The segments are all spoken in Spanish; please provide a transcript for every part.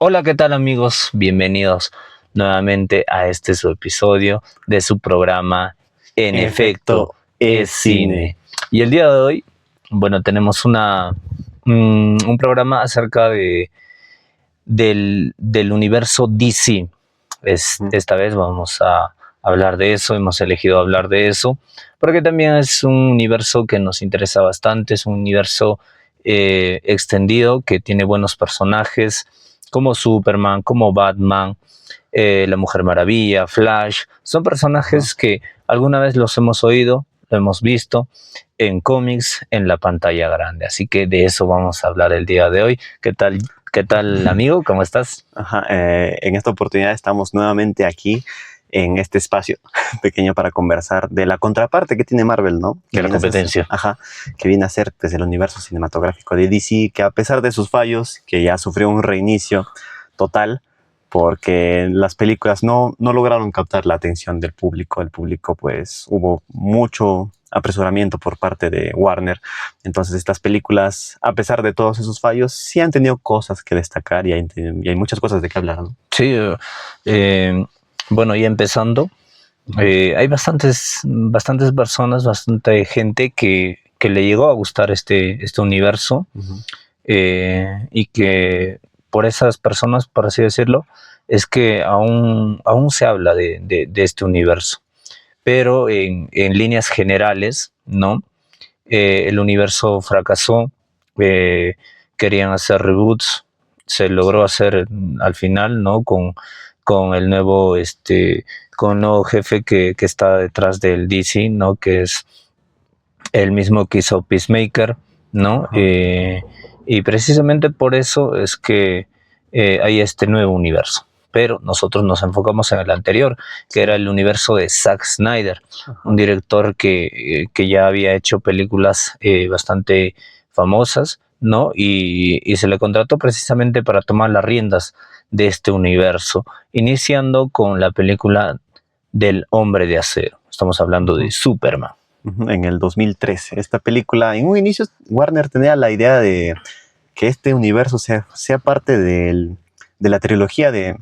Hola, ¿qué tal amigos? Bienvenidos nuevamente a este su episodio de su programa En efecto es cine. Y el día de hoy, bueno, tenemos un programa acerca del universo DC. Esta vez vamos a hablar de eso, hemos elegido hablar de eso, porque también es un universo que nos interesa bastante, es un universo extendido que tiene buenos personajes como Superman, como Batman, la Mujer Maravilla, Flash. Son personajes que alguna vez los hemos oído, lo hemos visto en cómics, en la pantalla grande. Así que de eso vamos a hablar el día de hoy. ¿Qué tal, amigo? ¿Cómo estás? En esta oportunidad estamos nuevamente aquí en este espacio pequeño para conversar de la contraparte que tiene Marvel, ¿no? De la competencia. Que viene a ser pues, el universo cinematográfico de DC, que a pesar de sus fallos, que ya sufrió un reinicio total, porque las películas no lograron captar la atención del público. El público, pues, hubo mucho apresuramiento por parte de Warner. Entonces, estas películas, a pesar de todos esos fallos, sí han tenido cosas que destacar y hay muchas cosas de qué hablar, ¿no? Sí, bueno, y empezando, hay bastantes personas, bastante gente que le llegó a gustar este universo. Y que por esas personas, por así decirlo, es que aún se habla de este universo. Pero en líneas generales, ¿no? El universo fracasó, querían hacer reboots, se logró hacer al final, ¿no? Con el nuevo, con el nuevo jefe que está detrás del DC, ¿no? Que es el mismo que hizo Peacemaker, ¿no? Y precisamente por eso es que hay este nuevo universo. Pero nosotros nos enfocamos en el anterior, que era el universo de Zack Snyder, un director que ya había hecho películas bastante famosas, ¿no? Y se le contrató precisamente para tomar las riendas de este universo, iniciando con la película del Hombre de Acero. Estamos hablando de Superman. En el 2013. Esta película, en un inicio, Warner tenía la idea de que este universo sea parte de la trilogía de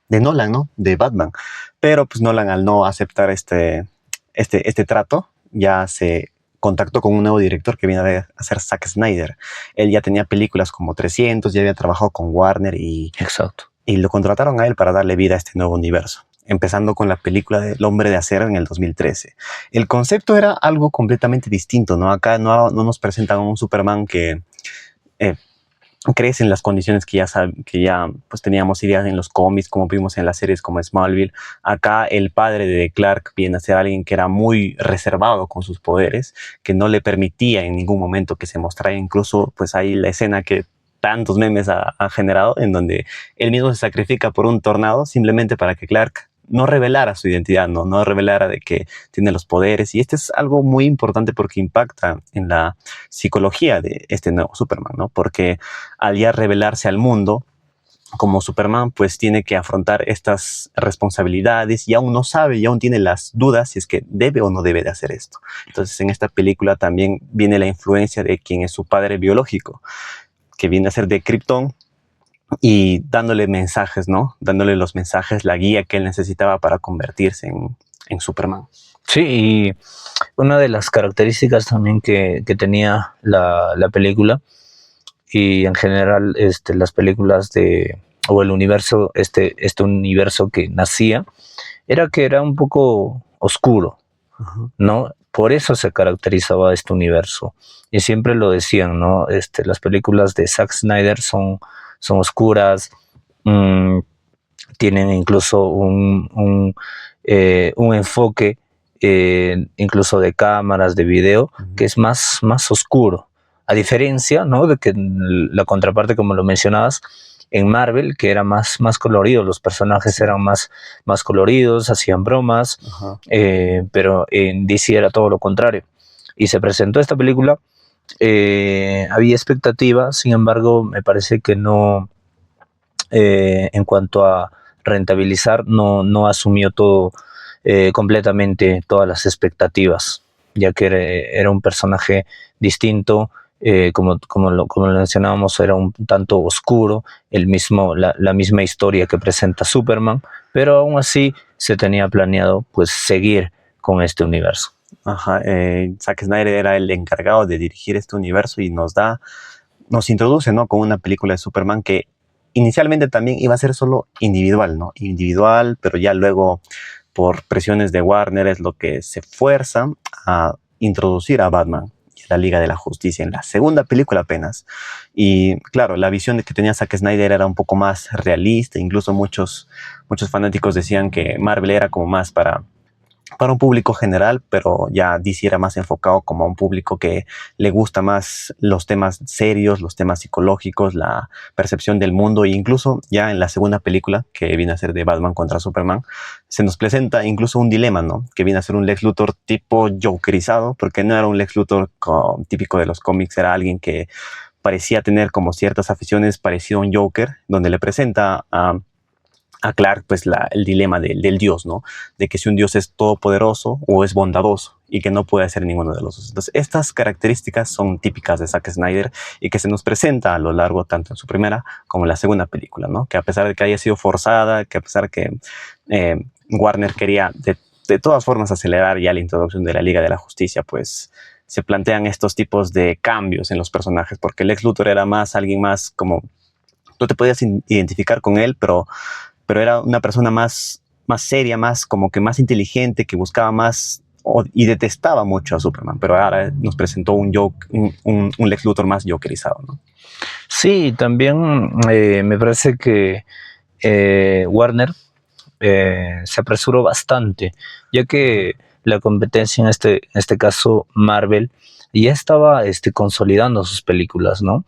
Nolan, ¿no? De Batman. Pero pues Nolan, al no aceptar este trato, ya se contactó con un nuevo director que viene a ser Zack Snyder. Él ya tenía películas como 300, ya había trabajado con Warner Exacto. Y lo contrataron a él para darle vida a este nuevo universo, empezando con la película del Hombre de Acero en el 2013. El concepto era algo completamente distinto, ¿no? Acá no nos presentan un Superman que crece en las condiciones que ya pues, teníamos ideas en los cómics, como vimos en las series como Smallville. Acá el padre de Clark viene a ser alguien que era muy reservado con sus poderes, que no le permitía en ningún momento que se mostrara. Incluso pues hay la escena que tantos memes ha generado, en donde él mismo se sacrifica por un tornado simplemente para que Clark no revelara su identidad, no revelara de que tiene los poderes. Y este es algo muy importante porque impacta en la psicología de este nuevo Superman, ¿no? Porque al ya revelarse al mundo como Superman, pues tiene que afrontar estas responsabilidades y aún no sabe y aún tiene las dudas si es que debe o no debe de hacer esto. Entonces en esta película también viene la influencia de quien es su padre biológico, que viene a ser de Krypton, y dándole mensajes, ¿no? Dándole los mensajes, la guía que él necesitaba para convertirse en Superman. Sí, y una de las características también que tenía la película, y en general las películas o el universo, este universo que nacía, era que era un poco oscuro, ¿no? Por eso se caracterizaba este universo. Y siempre lo decían, ¿no? Las películas de Zack Snyder son oscuras, tienen incluso un enfoque incluso de cámaras, de video, que es más oscuro. A diferencia, ¿no? De que la contraparte, como lo mencionabas, en Marvel, que era más colorido, los personajes eran más coloridos, hacían bromas, pero en DC era todo lo contrario. Y se presentó esta película, había expectativas, sin embargo, me parece que no, en cuanto a rentabilizar, no asumió todo completamente todas las expectativas, ya que era un personaje distinto, como lo mencionábamos, era un tanto oscuro, la misma historia que presenta Superman, pero aún así se tenía planeado pues seguir con este universo. Ajá, Zack Snyder era el encargado de dirigir este universo y nos introduce, ¿no? Con una película de Superman que inicialmente también iba a ser solo individual, ¿no? Individual, pero ya luego por presiones de Warner es lo que se fuerza a introducir a Batman y a la Liga de la Justicia en la segunda película apenas. Y claro, la visión que tenía Zack Snyder era un poco más realista, incluso muchos fanáticos decían que Marvel era como más para un público general, pero ya DC era más enfocado como a un público que le gusta más los temas serios, los temas psicológicos, la percepción del mundo, e incluso ya en la segunda película, que viene a ser de Batman contra Superman, se nos presenta incluso un dilema, ¿no? Que viene a ser un Lex Luthor tipo jokerizado, porque no era un Lex Luthor típico de los cómics, era alguien que parecía tener como ciertas aficiones parecido a un Joker, donde le presenta a Clark pues el dilema del dios, ¿no? De que si un dios es todopoderoso o es bondadoso y que no puede hacer ninguno de los dos. Entonces, estas características son típicas de Zack Snyder y que se nos presenta a lo largo tanto en su primera como en la segunda película, ¿no? Que a pesar de que haya sido forzada, que a pesar de que Warner quería de todas formas acelerar ya la introducción de la Liga de la Justicia, pues se plantean estos tipos de cambios en los personajes, porque Lex Luthor era más alguien más como, tú te podías identificar con él, pero era una persona más seria, más como que más inteligente, que buscaba más y detestaba mucho a Superman, pero ahora nos presentó un Lex Luthor más jokerizado, ¿no? Sí, también me parece que Warner se apresuró bastante, ya que la competencia en este caso Marvel ya estaba consolidando sus películas, ¿no?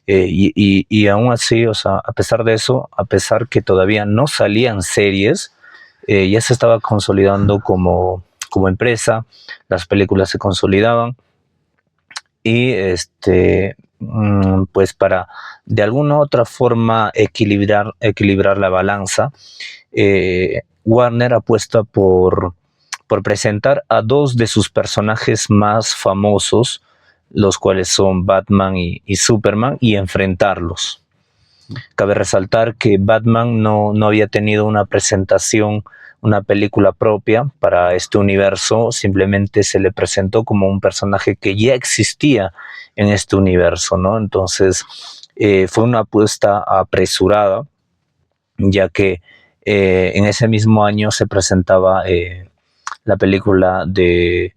Y aún así, o sea, a pesar de eso, a pesar que todavía no salían series, ya se estaba consolidando como empresa, las películas se consolidaban y pues para de alguna u otra forma equilibrar la balanza, Warner apuesta por presentar a dos de sus personajes más famosos, los cuales son Batman y Superman, y enfrentarlos. Cabe resaltar que Batman no había tenido una presentación, una película propia para este universo, simplemente se le presentó como un personaje que ya existía en este universo, ¿no? Entonces, fue una apuesta apresurada, ya que en ese mismo año se presentaba la película de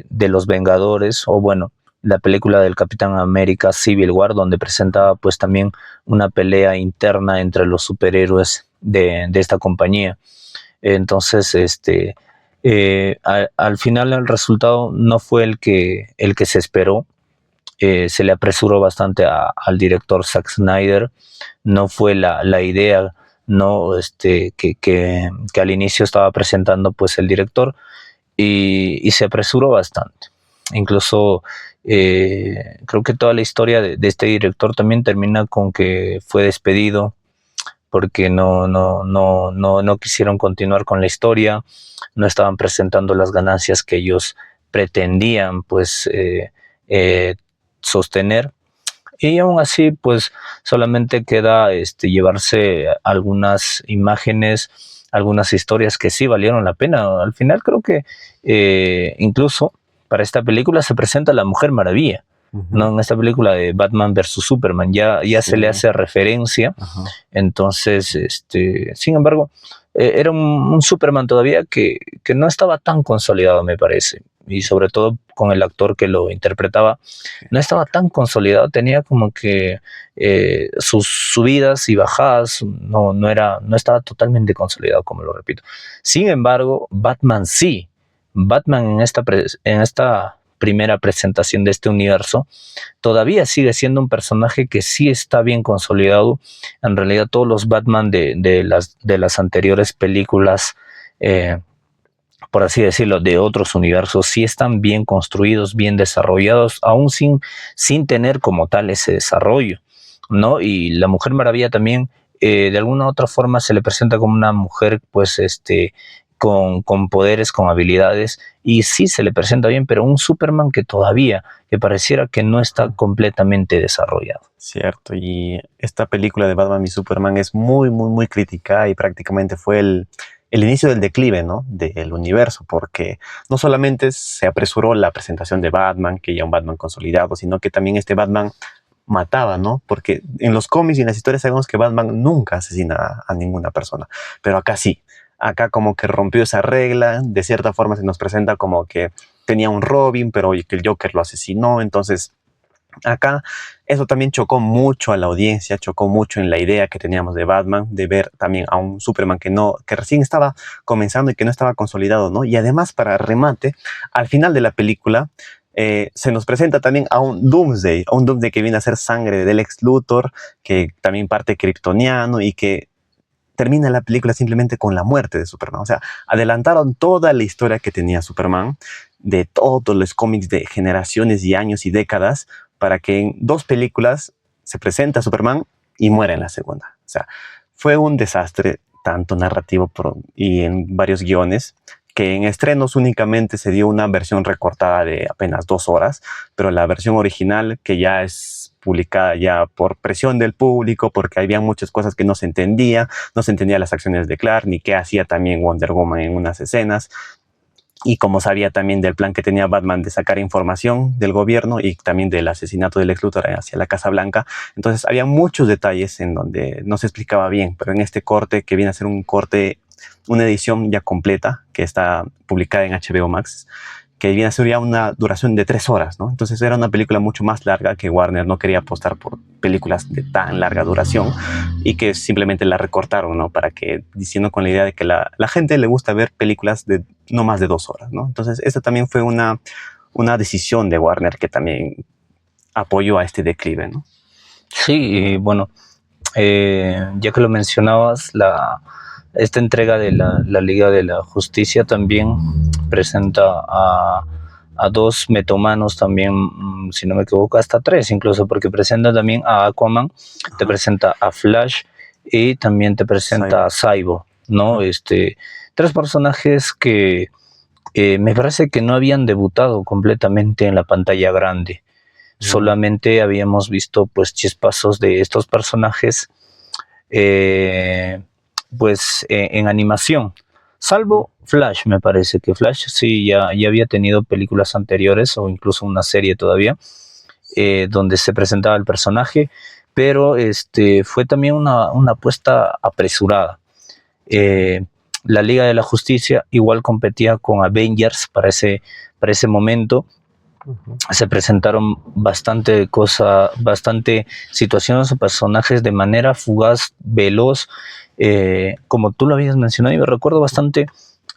los Vengadores, o bueno, la película del Capitán América Civil War, donde presentaba pues también una pelea interna entre los superhéroes de esta compañía. Entonces, al final el resultado no fue el que se esperó. Se le apresuró bastante al director Zack Snyder, no fue la idea, no que al inicio estaba presentando pues el director, y se apresuró bastante. Incluso creo que toda la historia de este director también termina con que fue despedido porque no quisieron continuar con la historia, no estaban presentando las ganancias que ellos pretendían pues eh, sostener, y aún así pues solamente queda llevarse algunas imágenes, algunas historias que sí valieron la pena. Al final creo que incluso para esta película se presenta la Mujer Maravilla, ¿no? En esta película de Batman versus Superman ya sí se le hace referencia. Ajá. Entonces, sin embargo, era un Superman todavía que no estaba tan consolidado, me parece, y sobre todo con el actor que lo interpretaba, no estaba tan consolidado, tenía como que sus subidas y bajadas, no estaba totalmente consolidado, como lo repito. Sin embargo, Batman sí. Batman en esta primera presentación de este universo todavía sigue siendo un personaje que sí está bien consolidado. En realidad todos los Batman de las anteriores películas, por así decirlo, de otros universos, sí están bien construidos, bien desarrollados, aún sin tener como tal ese desarrollo, ¿no? Y la Mujer Maravilla también, de alguna u otra forma, se le presenta como una mujer, pues, con poderes, con habilidades, y sí se le presenta bien, pero un Superman que todavía, que pareciera que no está completamente desarrollado. Cierto, y esta película de Batman y Superman es muy, muy, muy criticada y prácticamente fue el inicio del declive, ¿no? Del universo, porque no solamente se apresuró la presentación de Batman, que ya un Batman consolidado, sino que también este Batman mataba, ¿no? Porque en los cómics y en las historias sabemos que Batman nunca asesina a ninguna persona, pero acá sí. Acá como que rompió esa regla, de cierta forma se nos presenta como que tenía un Robin, pero que el Joker lo asesinó, entonces acá eso también chocó mucho a la audiencia, chocó mucho en la idea que teníamos de Batman, de ver también a un Superman que recién estaba comenzando y que no estaba consolidado, ¿no? Y además, para remate, al final de la película se nos presenta también a un Doomsday que viene a ser sangre del Lex Luthor, que también parte kryptoniano y que termina la película simplemente con la muerte de Superman. O sea, adelantaron toda la historia que tenía Superman, de todos los cómics de generaciones y años y décadas, para que en 2 películas se presenta Superman y muere en la segunda. O sea, fue un desastre, tanto narrativo y en varios guiones, que en estrenos únicamente se dio una versión recortada de apenas 2 horas, pero la versión original, que ya es publicada ya por presión del público, porque había muchas cosas que no se entendía las acciones de Clark, ni qué hacía también Wonder Woman en unas escenas, y como sabía también del plan que tenía Batman de sacar información del gobierno y también del asesinato del Lex Luthor hacia la Casa Blanca. Entonces había muchos detalles en donde no se explicaba bien, pero en este corte, que viene a ser un corte, una edición ya completa, que está publicada en HBO Max, que viene a ser ya una duración de 3 horas, ¿no? Entonces era una película mucho más larga, que Warner no quería apostar por películas de tan larga duración y que simplemente la recortaron, ¿no? Para que, diciendo con la idea de que la gente le gusta ver películas de no más de 2 horas, ¿no? Entonces esta también fue una decisión de Warner que también apoyó a este declive, ¿no? Sí, y bueno, ya que lo mencionabas, esta entrega de la Liga de la Justicia también presenta a 2 metomanos también, si no me equivoco, hasta 3 incluso, porque presenta también a Aquaman, te presenta a Flash y también te presenta a Cyborg, ¿no? 3 personajes que me parece que no habían debutado completamente en la pantalla grande. Solamente habíamos visto pues chispazos de estos personajes en animación, salvo Flash. Me parece que Flash sí ya había tenido películas anteriores o incluso una serie todavía donde se presentaba el personaje, pero fue también una apuesta apresurada. La Liga de la Justicia igual competía con Avengers para ese momento. Se presentaron bastante situaciones o personajes de manera fugaz, veloz, como tú lo habías mencionado. Y me recuerdo bastante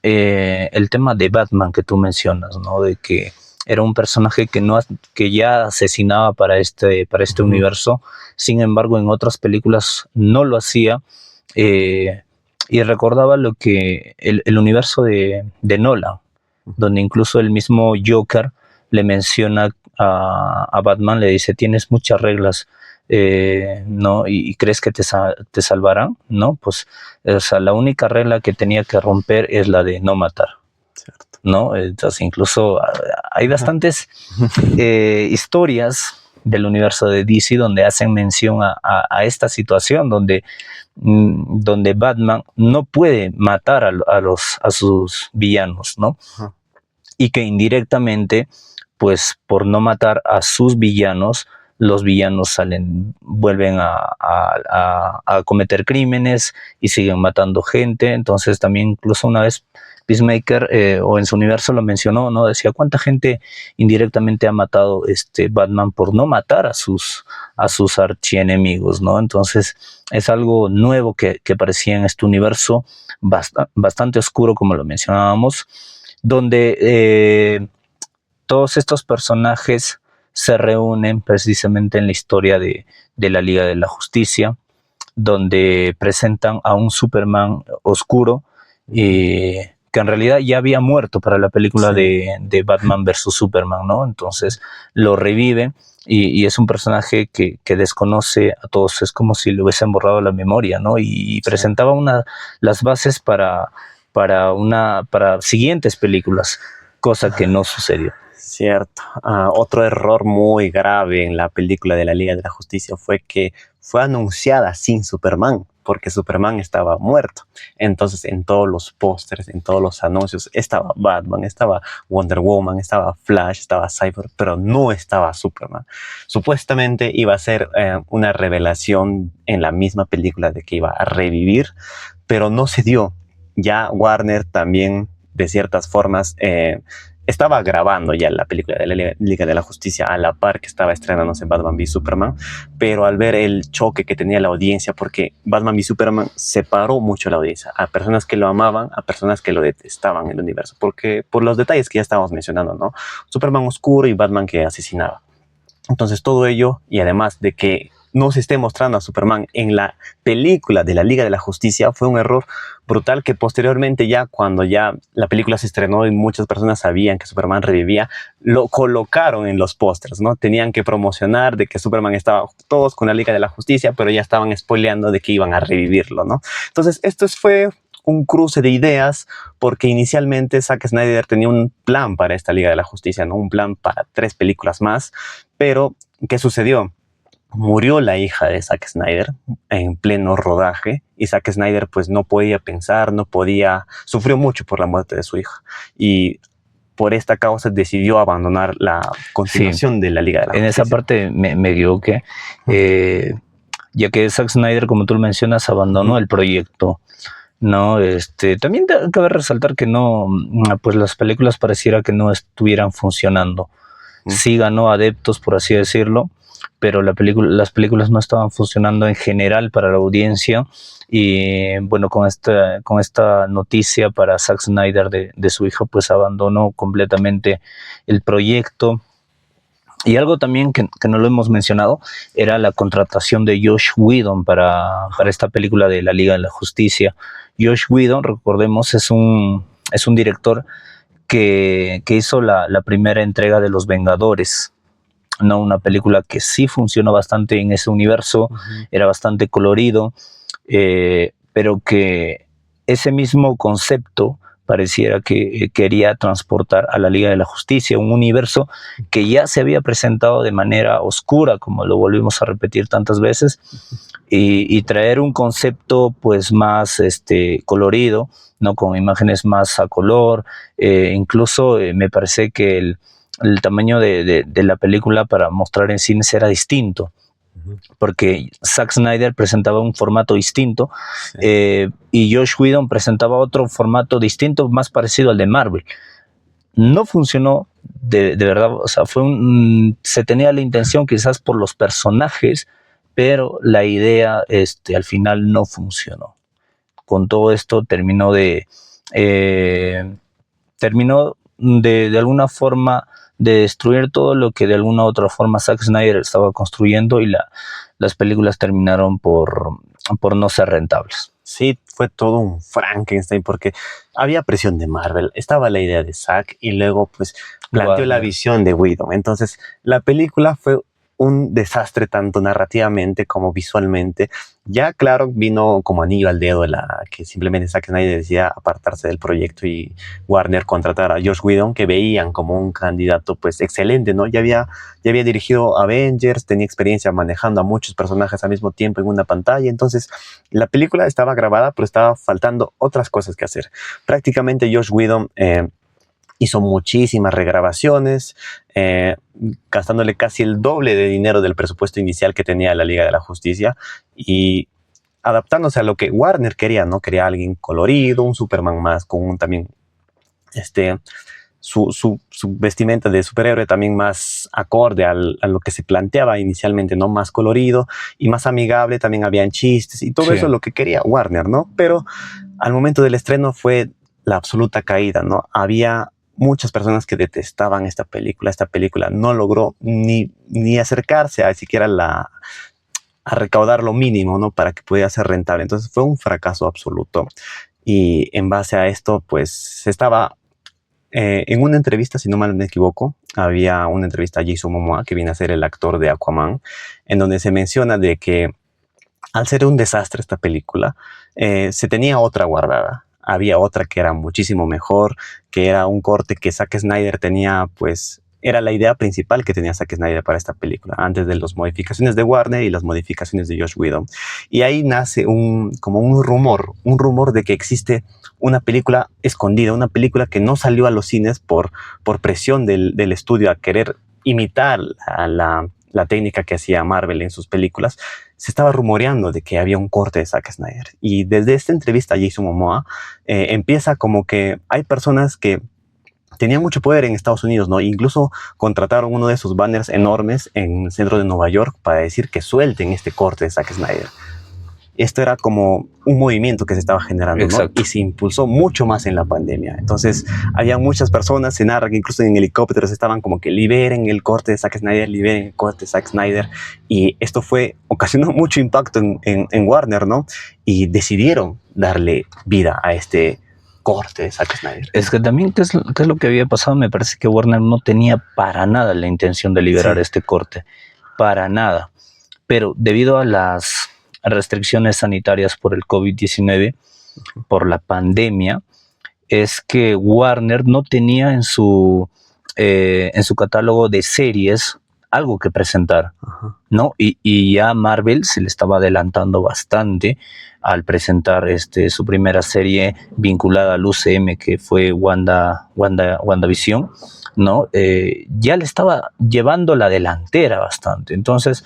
el tema de Batman que tú mencionas, ¿no? De que era un personaje que ya asesinaba para este universo. Sin embargo, en otras películas no lo hacía. Y recordaba lo que el universo de Nolan, donde incluso el mismo Joker le menciona a Batman, le dice: tienes muchas reglas, ¿no? Y crees que te salvarán, ¿no? Pues, o sea, la única regla que tenía que romper es la de no matar, Cierto. ¿no? Entonces, incluso hay bastantes historias del universo de DC donde hacen mención a esta situación, donde Batman no puede matar a sus villanos, ¿no? Y que indirectamente, pues por no matar a sus villanos, los villanos vuelven a cometer crímenes y siguen matando gente. Entonces también incluso una vez Peacemaker o en su universo lo mencionó, ¿no? Decía: ¿cuánta gente indirectamente ha matado Batman por no matar a sus archienemigos, ¿no? Entonces es algo nuevo que aparecía en este universo bastante oscuro, como lo mencionábamos, donde todos estos personajes se reúnen precisamente en la historia de la Liga de la Justicia, donde presentan a un Superman oscuro que en realidad ya había muerto para la película de Batman vs. Superman, ¿no? Entonces lo reviven y es un personaje que desconoce a todos. Es como si le hubiesen borrado la memoria, ¿no? Y presentaba las bases para para siguientes películas, cosa que no sucedió. Cierto. Otro error muy grave en la película de la Liga de la Justicia fue que fue anunciada sin Superman, porque Superman estaba muerto. Entonces, en todos los pósters, en todos los anuncios, estaba Batman, estaba Wonder Woman, estaba Flash, estaba Cyborg, pero no estaba Superman. Supuestamente iba a ser una revelación en la misma película de que iba a revivir, pero no se dio. Ya Warner también, de ciertas formas, estaba grabando ya la película de la Liga de la Justicia a la par que estaba estrenándose Batman v Superman, pero al ver el choque que tenía la audiencia, porque Batman v Superman separó mucho la audiencia, a personas que lo amaban, a personas que lo detestaban en el universo, porque por los detalles que ya estábamos mencionando, ¿no? Superman oscuro y Batman que asesinaba. Entonces todo ello, y además de que no se esté mostrando a Superman en la película de la Liga de la Justicia, fue un error brutal que posteriormente ya cuando ya la película se estrenó y muchas personas sabían que Superman revivía, lo colocaron en los pósters, ¿no? Tenían que promocionar de que Superman estaba todos con la Liga de la Justicia, pero ya estaban spoileando de que iban a revivirlo, ¿no? Entonces esto fue un cruce de ideas, porque inicialmente Zack Snyder tenía un plan para esta Liga de la Justicia, ¿no? Un plan para 3 películas más, pero ¿qué sucedió? Murió la hija de Zack Snyder en pleno rodaje y Zack Snyder pues no podía pensar, sufrió mucho por la muerte de su hija y por esta causa decidió abandonar la continuación de la Liga de la Justicia. En esa parte me equivoqué, ya que Zack Snyder, como tú lo mencionas, abandonó el proyecto. No, también cabe resaltar que no, pues las películas pareciera que no estuvieran funcionando. Sí ganó adeptos, por así decirlo, pero las películas no estaban funcionando en general para la audiencia. Y bueno, con esta noticia para Zack Snyder de su hija, pues abandonó completamente el proyecto. Y algo también que no lo hemos mencionado era la contratación de Joss Whedon para esta película de la Liga de la Justicia. Joss Whedon, recordemos, es un director que hizo la primera entrega de Los Vengadores, ¿no? Una película que sí funcionó bastante en ese universo, era bastante colorido, pero que ese mismo concepto pareciera que quería transportar a la Liga de la Justicia, un universo que ya se había presentado de manera oscura, como lo volvimos a repetir tantas veces, y traer un concepto pues más colorido, ¿no? Con imágenes más a color, incluso me parece que el tamaño de la película para mostrar en cines era distinto, porque Zack Snyder presentaba un formato distinto, y Joss Whedon presentaba otro formato distinto, más parecido al de Marvel. No funcionó de verdad, o sea, se tenía la intención quizás por los personajes, pero la idea al final no funcionó. Con todo esto terminó de alguna forma de destruir todo lo que de alguna u otra forma Zack Snyder estaba construyendo, y las películas terminaron por no ser rentables. Sí, fue todo un Frankenstein porque había presión de Marvel, estaba la idea de Zack y luego pues planteó la visión de Whedon. Entonces la película fue un desastre tanto narrativamente como visualmente. Ya claro, vino como anillo al dedo que simplemente Zack Snyder decía apartarse del proyecto y Warner contratar a Joss Whedon, que veían como un candidato pues excelente, ¿no? Ya había dirigido Avengers, tenía experiencia manejando a muchos personajes al mismo tiempo en una pantalla. Entonces la película estaba grabada, pero estaba faltando otras cosas que hacer. Prácticamente Joss Whedon hizo muchísimas regrabaciones, gastándole casi el doble de dinero del presupuesto inicial que tenía la Liga de la Justicia y adaptándose a lo que Warner quería, ¿no? Quería alguien colorido, un Superman más con también su vestimenta de superhéroe también más acorde a lo que se planteaba inicialmente, ¿no? Más colorido y más amigable, también habían chistes y todo eso es lo que quería Warner, ¿no? Pero al momento del estreno fue la absoluta caída, ¿no? Había muchas personas que detestaban esta película no logró ni acercarse a siquiera a recaudar lo mínimo, ¿no? Para que pudiera ser rentable. Entonces fue un fracaso absoluto. Y en base a esto, pues se estaba en una entrevista, si no mal me equivoco, había una entrevista a Jason Momoa, que viene a ser el actor de Aquaman, en donde se menciona de que al ser un desastre esta película, se tenía otra guardada. había otra que era muchísimo mejor, que era un corte que Zack Snyder tenía, pues, era la idea principal que tenía Zack Snyder para esta película, antes de las modificaciones de Warner y las modificaciones de Joss Whedon. Y ahí nace como un rumor de que existe una película escondida, una película que no salió a los cines por presión del estudio a querer imitar a la técnica que hacía Marvel en sus películas. Se estaba rumoreando de que había un corte de Zack Snyder. Y desde esta entrevista a Jason Momoa empieza como que hay personas que tenían mucho poder en Estados Unidos, ¿no? Incluso contrataron uno de esos banners enormes en el centro de Nueva York para decir que suelten este corte de Zack Snyder. Esto era como un movimiento que se estaba generando, ¿no? Y se impulsó mucho más en la pandemia. Entonces, había muchas personas, se narra que incluso en helicópteros estaban como que liberen el corte de Zack Snyder, liberen el corte de Zack Snyder. Y esto ocasionó mucho impacto en Warner, ¿no? Y decidieron darle vida a este corte de Zack Snyder. Es que también, ¿qué es lo que había pasado? Me parece que Warner no tenía para nada la intención de liberar este corte. Para nada. Pero debido a las restricciones sanitarias por el COVID-19, por la pandemia, es que Warner no tenía en su catálogo de series algo que presentar, ¿no? Y ya Marvel se le estaba adelantando bastante al presentar su primera serie vinculada al UCM, que fue WandaVision, ¿no? Ya le estaba llevando la delantera bastante. Entonces,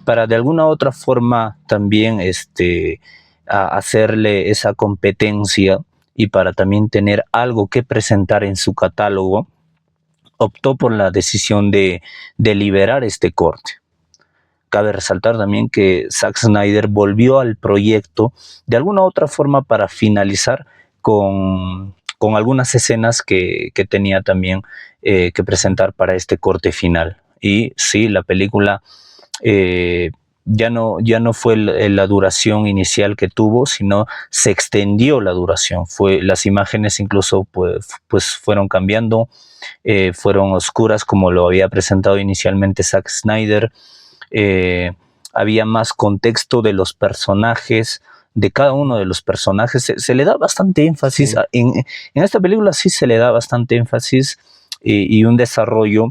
para de alguna u otra forma también hacerle esa competencia y para también tener algo que presentar en su catálogo, optó por la decisión de liberar este corte. Cabe resaltar también que Zack Snyder volvió al proyecto de alguna u otra forma para finalizar con algunas escenas que tenía también que presentar para este corte final. Y sí, la película ya no fue la duración inicial que tuvo, sino se extendió la duración. Las imágenes incluso pues fueron cambiando, fueron oscuras como lo había presentado inicialmente Zack Snyder. Había más contexto de los personajes, de cada uno de los personajes. Se le da bastante énfasis. Sí. En esta película sí se le da bastante énfasis y un desarrollo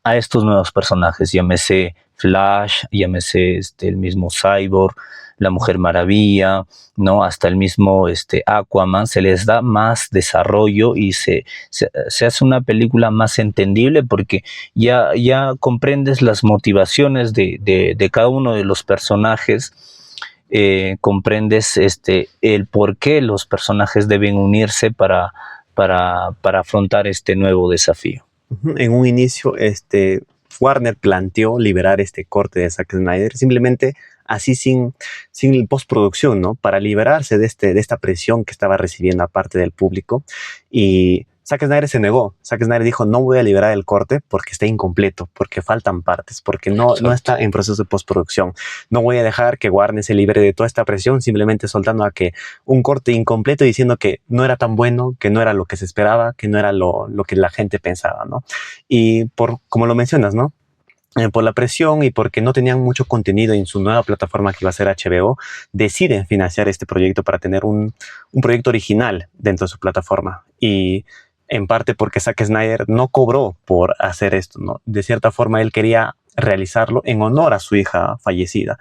a estos nuevos personajes, llámese Flash, llámese el mismo Cyborg, la Mujer Maravilla, ¿no? Hasta el mismo Aquaman. Se les da más desarrollo y se hace una película más entendible porque ya comprendes las motivaciones de cada uno de los personajes, comprendes el por qué los personajes deben unirse para afrontar este nuevo desafío. En un inicio, Warner planteó liberar este corte de Zack Snyder simplemente así sin postproducción, ¿no? Para liberarse de esta presión que estaba recibiendo aparte del público. Y Zack Snyder se negó. Zack Snyder dijo, no voy a liberar el corte porque está incompleto, porque faltan partes, porque no está en proceso de postproducción. No voy a dejar que Warner se libere de toda esta presión simplemente soltando a que un corte incompleto diciendo que no era tan bueno, que no era lo que se esperaba, que no era lo que la gente pensaba, ¿no? Y como lo mencionas, ¿no? Por la presión y porque no tenían mucho contenido en su nueva plataforma que iba a ser HBO, deciden financiar este proyecto para tener un proyecto original dentro de su plataforma. Y en parte porque Zack Snyder no cobró por hacer esto, ¿no? De cierta forma él quería realizarlo en honor a su hija fallecida.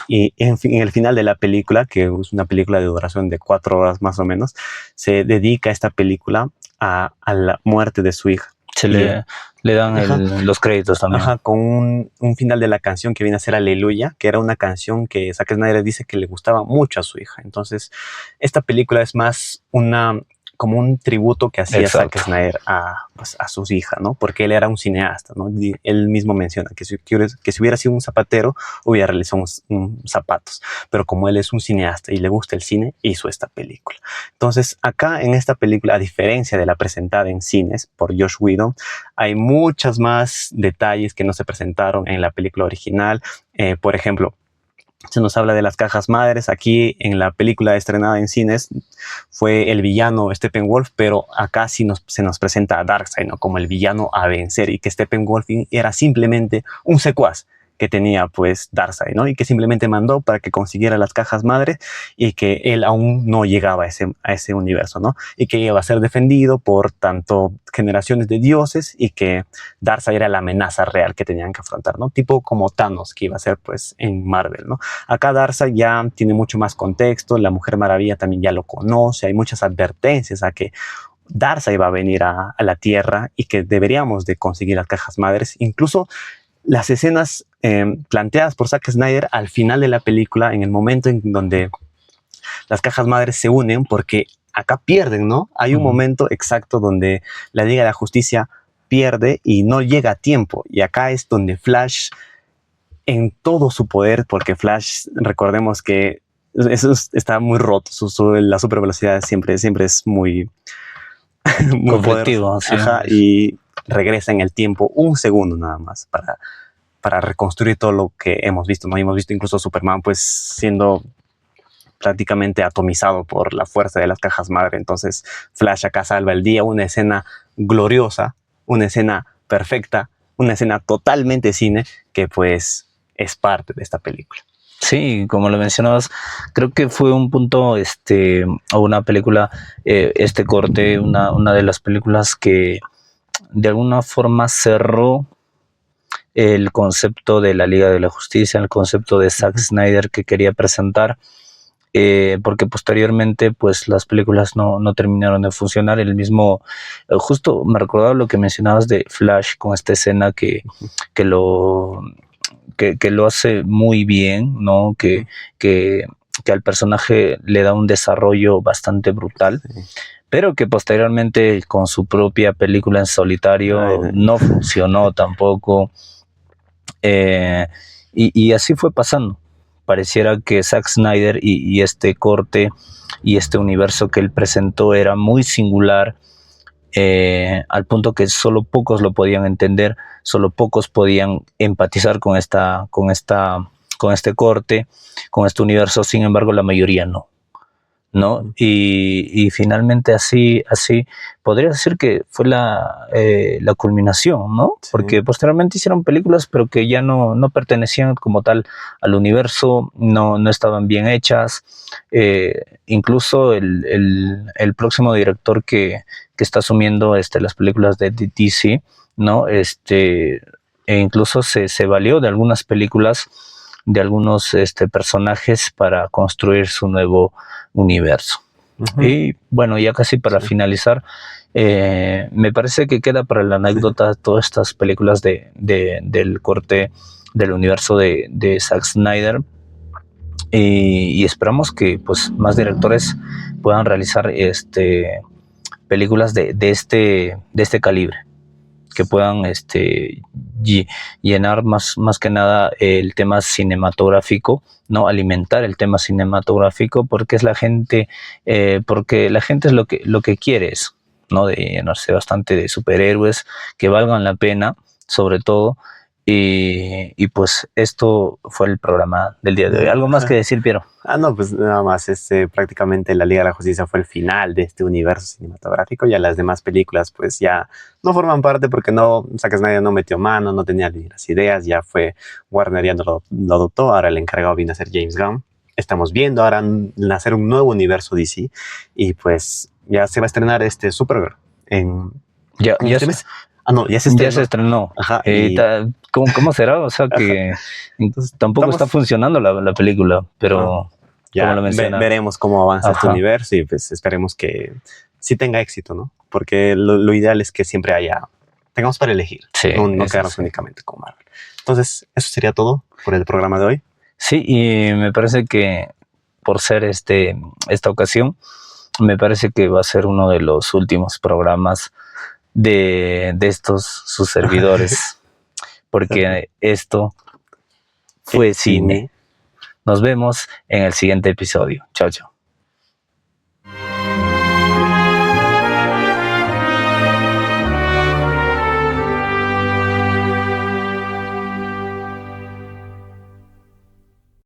Y en el final de la película, que es una película de duración de 4 horas más o menos, se dedica esta película a la muerte de su hija. Le dan los créditos también. Con un final de la canción que viene a ser Aleluya, que era una canción que Zack Snyder dice que le gustaba mucho a su hija. Entonces, esta película es más como un tributo que hacía Zack Snyder a su hija, ¿no? Porque él era un cineasta, ¿no? Y él mismo menciona que si hubiera sido un zapatero, hubiera realizado zapatos. Pero como él es un cineasta y le gusta el cine, hizo esta película. Entonces, acá en esta película, a diferencia de la presentada en cines por Joss Whedon, hay muchos más detalles que no se presentaron en la película original. Por ejemplo, se nos habla de las cajas madres. Aquí en la película estrenada en cines fue el villano Steppenwolf, pero acá sí se nos presenta a Darkseid, ¿no? Como el villano a vencer, y que Steppenwolf era simplemente un secuaz que tenía pues Darkseid, ¿no? Y que simplemente mandó para que consiguiera las cajas madres y que él aún no llegaba a ese universo, ¿no? Y que iba a ser defendido por tanto generaciones de dioses y que Darkseid era la amenaza real que tenían que afrontar, ¿no? Tipo como Thanos, que iba a ser pues en Marvel, ¿no? Acá Darkseid ya tiene mucho más contexto, la Mujer Maravilla también ya lo conoce, hay muchas advertencias a que Darkseid va a venir a la Tierra y que deberíamos de conseguir las cajas madres. Incluso las escenas planteadas por Zack Snyder al final de la película, en el momento en donde las cajas madres se unen, porque acá pierden, ¿no? Hay un momento exacto donde la Liga de la Justicia pierde y no llega a tiempo. Y acá es donde Flash, en todo su poder, porque Flash, recordemos que eso está muy roto, la super velocidad siempre es muy muy poderoso. Conflictivo, sí. Ajá, y regresa en el tiempo un segundo nada más para reconstruir todo lo que hemos visto, ¿no? Hemos visto incluso a Superman pues siendo prácticamente atomizado por la fuerza de las cajas madre. Entonces Flash acá salva el día, una escena gloriosa, una escena perfecta, una escena totalmente cine que pues es parte de esta película. Sí, como lo mencionabas, creo que fue un punto, o una película, este corte, una de las películas que de alguna forma cerró el concepto de la Liga de la Justicia, el concepto de Zack Snyder que quería presentar, porque posteriormente pues las películas no terminaron de funcionar. El mismo, justo me recordaba lo que mencionabas de Flash con esta escena que lo hace muy bien, ¿no? Que al personaje le da un desarrollo bastante brutal, pero que posteriormente con su propia película en solitario no funcionó tampoco. Y así fue pasando. Pareciera que Zack Snyder y este corte y este universo que él presentó era muy singular, al punto que solo pocos lo podían entender, solo pocos podían empatizar con este corte, con este universo. Sin embargo, la mayoría no. Y finalmente así podría decir que fue la culminación, ¿no? Sí. Porque posteriormente hicieron películas, pero que ya no pertenecían como tal al universo, no estaban bien hechas. Incluso el próximo director que está asumiendo las películas de DC, ¿no? E incluso se valió de algunas películas, de algunos personajes para construir su nuevo universo. Y bueno, ya casi para finalizar, me parece que queda para la anécdota todas estas películas del corte del universo de Zack Snyder, y esperamos que pues más directores puedan realizar películas de este calibre, que puedan llenar más que nada el tema cinematográfico, no alimentar el tema cinematográfico, porque es la gente es lo que quiere, eso, ¿no? De llenarse bastante de superhéroes que valgan la pena, sobre todo. Y pues esto fue el programa del día de hoy. ¿Algo más que decir, Piero? No, pues nada más, prácticamente la Liga de la Justicia fue el final de este universo cinematográfico. Ya las demás películas pues ya no forman parte porque Zack Snyder no metió mano, no tenía ni las ideas, ya fue Warner, ya no lo adoptó, ahora el encargado viene a ser James Gunn. Estamos viendo ahora nacer un nuevo universo DC y pues ya se va a estrenar Supergirl en este mes. No, ya se estrenó. Ajá, ¿Cómo será? O sea que entonces, tampoco está funcionando la película, pero ya veremos cómo avanza este universo y pues esperemos que sí tenga éxito, ¿no? Porque lo ideal es que siempre tengamos para elegir, no quedarnos únicamente con Marvel. Entonces, eso sería todo por el programa de hoy. Sí, y me parece que por ser esta ocasión, me parece que va a ser uno de los últimos programas de estos sus servidores, porque esto fue cine. Nos vemos en el siguiente episodio. Chao, chao.